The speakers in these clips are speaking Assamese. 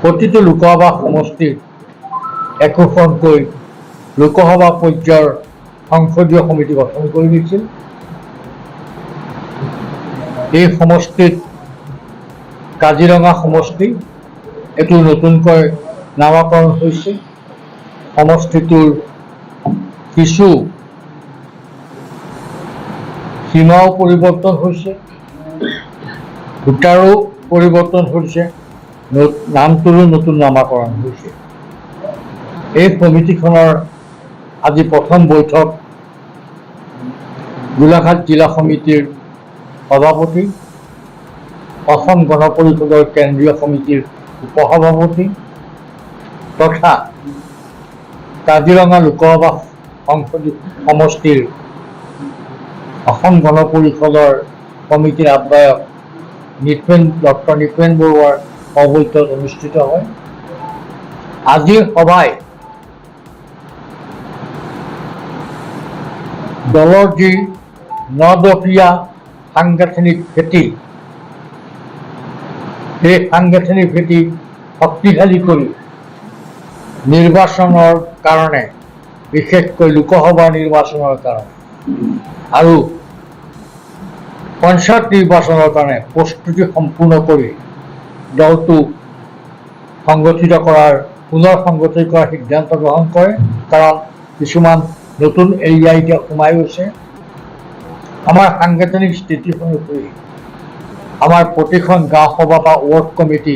প্ৰতিটো লোকসভা সমষ্টিত একোখনকৈ লোকসভা পৰ্যায়ৰ সংসদীয় সমিতি গঠন কৰি দিছিল। এই সমষ্টিত কাজিৰঙা সমষ্টি এইটো নতুনকৈ নামকৰণ হৈছে। সমষ্টিটোৰ কিছু সীমাও পৰিৱৰ্তন হৈছে, ভোটাৰো পৰিৱৰ্তন হৈছে, নামটোৰো নতুন নামাকৰণ হৈছে। এই সমিতিখনৰ আজি প্ৰথম বৈঠক গোলাঘাট জিলা সমিতিৰ সভাপতি, অসম গণ পৰিষদৰ কেন্দ্ৰীয় সমিতিৰ উপসভাপতি তথা কাজিৰঙা লোকসভা সমষ্টিৰ অসম গণ পৰিষদৰ সমিতিৰ আহ্বায়ক ডক্টৰ নৃপেন বৰুৱাৰ সভাপতিত্বত অনুষ্ঠিত হয়। আজিৰ সভাই দলৰ যি 9 দফীয়া সাংগঠনিক ভেটি, সেই সাংগঠনিক ভেটি শক্তিশালী কৰি নিৰ্বাচনৰ কাৰণে, বিশেষকৈ লোকসভা নিৰ্বাচনৰ কাৰণে আৰু পঞ্চায়ত নিৰ্বাচনৰ কাৰণে প্ৰস্তুতি সম্পূৰ্ণ কৰি দলটো পুনৰ সংগঠিত কৰাৰ সিদ্ধান্ত গ্ৰহণ কৰে। কাৰণ কিছুমান নতুন এৰিয়া এতিয়া সোমাই গৈছে। আমাৰ সাংগঠনিক স্থিতি অনুসৰি আমাৰ প্ৰতিখন গাঁও সভা বা ৱাৰ্ড কমিটি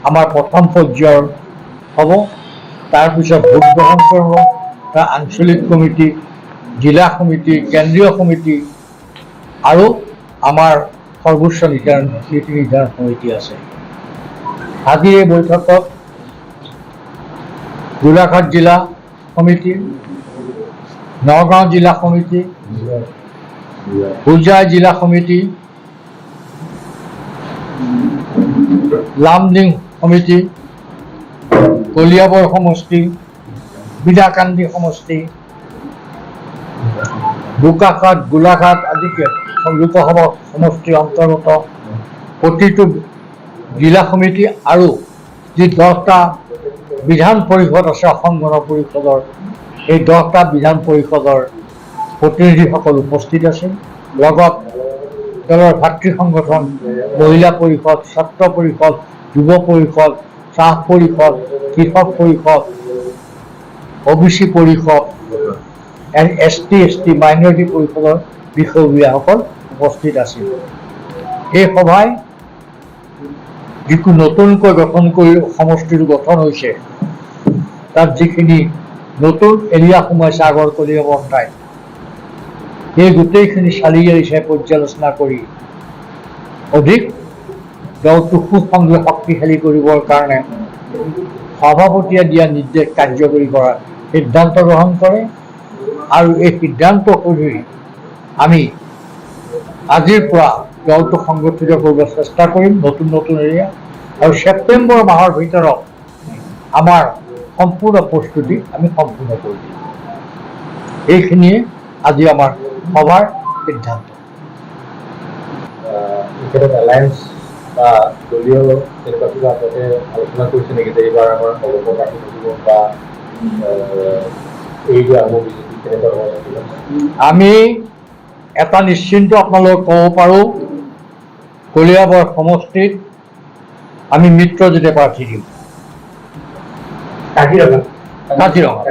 আমাৰ প্ৰথম পৰ্যায়ৰ হ'ব। তাৰপিছত ভোট গ্ৰহণ কৰিব, তাৰ আঞ্চলিক কমিটি, জিলা সমিতি, কেন্দ্ৰীয় সমিতি আৰু আমাৰ সৰ্বোচ্চ নীতি নিৰ্ধাৰণ সমিতি আছে। আজি এই বৈঠকত গোলাঘাট জিলা সমিতি, নগাঁও জিলা সমিতি, হোজাই জিলা সমিতি, লামডিং সমিতি, কলিয়াবৰ সমষ্টি, বিদাকান্দি সমষ্টি, বোকাখাট, গোলাঘাট আদি লোকসভা সমষ্টিৰ অন্তৰ্গত প্ৰতিটো জিলা সমিতি আৰু যি 10টা বিধান পৰিষদ আছে অসম গণ পৰিষদৰ, এই 10টা বিধান পৰিষদৰ প্ৰতিনিধিসকল উপস্থিত আছিল। লগত দলৰ ভাতৃ সংগঠন, মহিলা পৰিষদ, ছাত্ৰ পৰিষদ, যুৱ পৰিষদ, চাহ পৰিষদ, কৃষক পৰিষদ, OBC পৰিষদ, ST মাইনৰিটি পৰিষদৰ বিষয়ববীয়াসকল উপস্থিত আছিল। এই সভাই যিটো নতুনকৈ গঠন কৰি সমষ্টিটো গঠন হৈছে, তাত যিখিনি নতুন এৰিয়া সোমাইছে আগৰ কলিয়াবৰ ঠাইত, সেই গোটেইখিনি চালি জাৰি চাই পৰ্যালোচনা কৰি অধিক দলটো সুসংগঠিত শক্তিশালী কৰিবৰ কাৰণে সভাপতিয়ে দিয়া নিৰ্দেশ কাৰ্যকৰী কৰাৰ সিদ্ধান্ত গ্ৰহণ কৰে। আৰু এই সিদ্ধান্ত অনুসৰি আমি আজিৰ পৰা দলটো সংগঠিত কৰিব চেষ্টা কৰিম, নতুন এৰিয়া, আৰু ছেপ্টেম্বৰ মাহৰ ভিতৰত আমাৰ সম্পূৰ্ণ প্ৰস্তুতি আমি সম্পূৰ্ণ কৰি দিম। এইখিনিয়ে আজি আমাৰ সভাৰ সিদ্ধান্ত। এলায়েন্স বা দলীয় তেনেকুৱা কিবা আপোনালোকে আলোচনা কৰিছে নেকি যে এইবাৰ আমাৰ সভাপতি থাকিব বা এইটো আমাৰ বিজেপি তেনেকুৱা ধৰণৰ? আমি এটা নিশ্চিন্ত আপোনালোকক ক'ব পাৰোঁ, কলিয়াবৰ সমষ্টিত আমি মিত্ৰজোঁটে প্ৰাৰ্থী দিম। কাজিৰঙা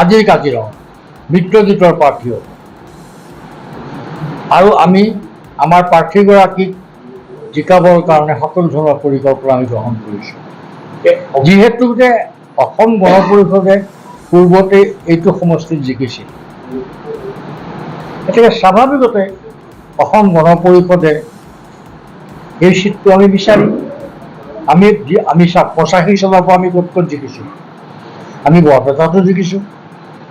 আজিৰ কাজিৰঙা মিত্ৰজোঁটৰ প্ৰাৰ্থী হ'ব। আৰু আমি আমাৰ প্ৰাৰ্থীগৰাকীক জিকাবৰ কাৰণে সকলো ধৰণৰ পৰিকল্পনা আমি গ্ৰহণ কৰিছোঁ। যিহেতু যে অসম গণ পৰিষদে পূৰ্বতে এইটো সমষ্টিত জিকিছিল, গতিকে স্বাভাৱিকতে অসম গণ পৰিষদে এই চিটটো আমি বিচাৰিম। আমি 85 চনৰ পৰা আমি ক'ত জিকিছোঁ, আমি বৰপেটাতো জিকিছোঁ,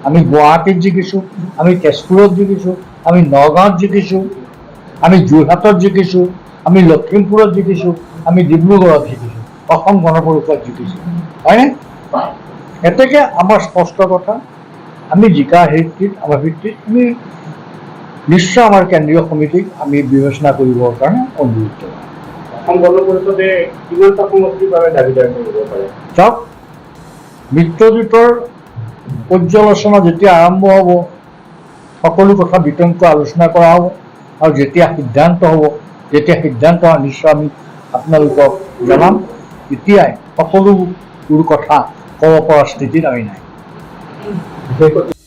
আমি গুৱাহাটীত জিকিছোঁ, আমি তেজপুৰত জিকিছোঁ, আমি নগাঁৱত জিকিছোঁ, আমি যোৰহাটত জিকিছোঁ, আমি লখিমপুৰত জিকিছোঁ, আমি ডিব্ৰুগড়ত জিকিছোঁ, অসম গণ পৰিষদত জিকিছোঁ, হয়নে? এতেকে আমাৰ স্পষ্ট কথা, আমি জিকাৰ আমাৰ ভিত্তিত আমি নিশ্চয় আমাৰ কেন্দ্ৰীয় সমিতিক আমি বিবেচনা কৰিবৰ কাৰণে অনুৰোধ কৰিম। অসম গণ পৰিষদে কিমানটা সমষ্টিৰ বাবে দাবীদাৰ কৰিব পাৰে? চাওক, মিত্ৰজোঁটৰ পৰ্যালোচনা যেতিয়া আৰম্ভ হ'ব, সকলো কথা বিতংকৈ আলোচনা কৰা হ'ব আৰু যেতিয়া সিদ্ধান্ত হ'ব, যেতিয়া সিদ্ধান্ত নিশ্চয় আমি আপোনালোকক জনাম। তেতিয়াই সকলোবোৰ কথা ক'ব পৰা স্থিতিত আমি নাই। বিশেষকৈ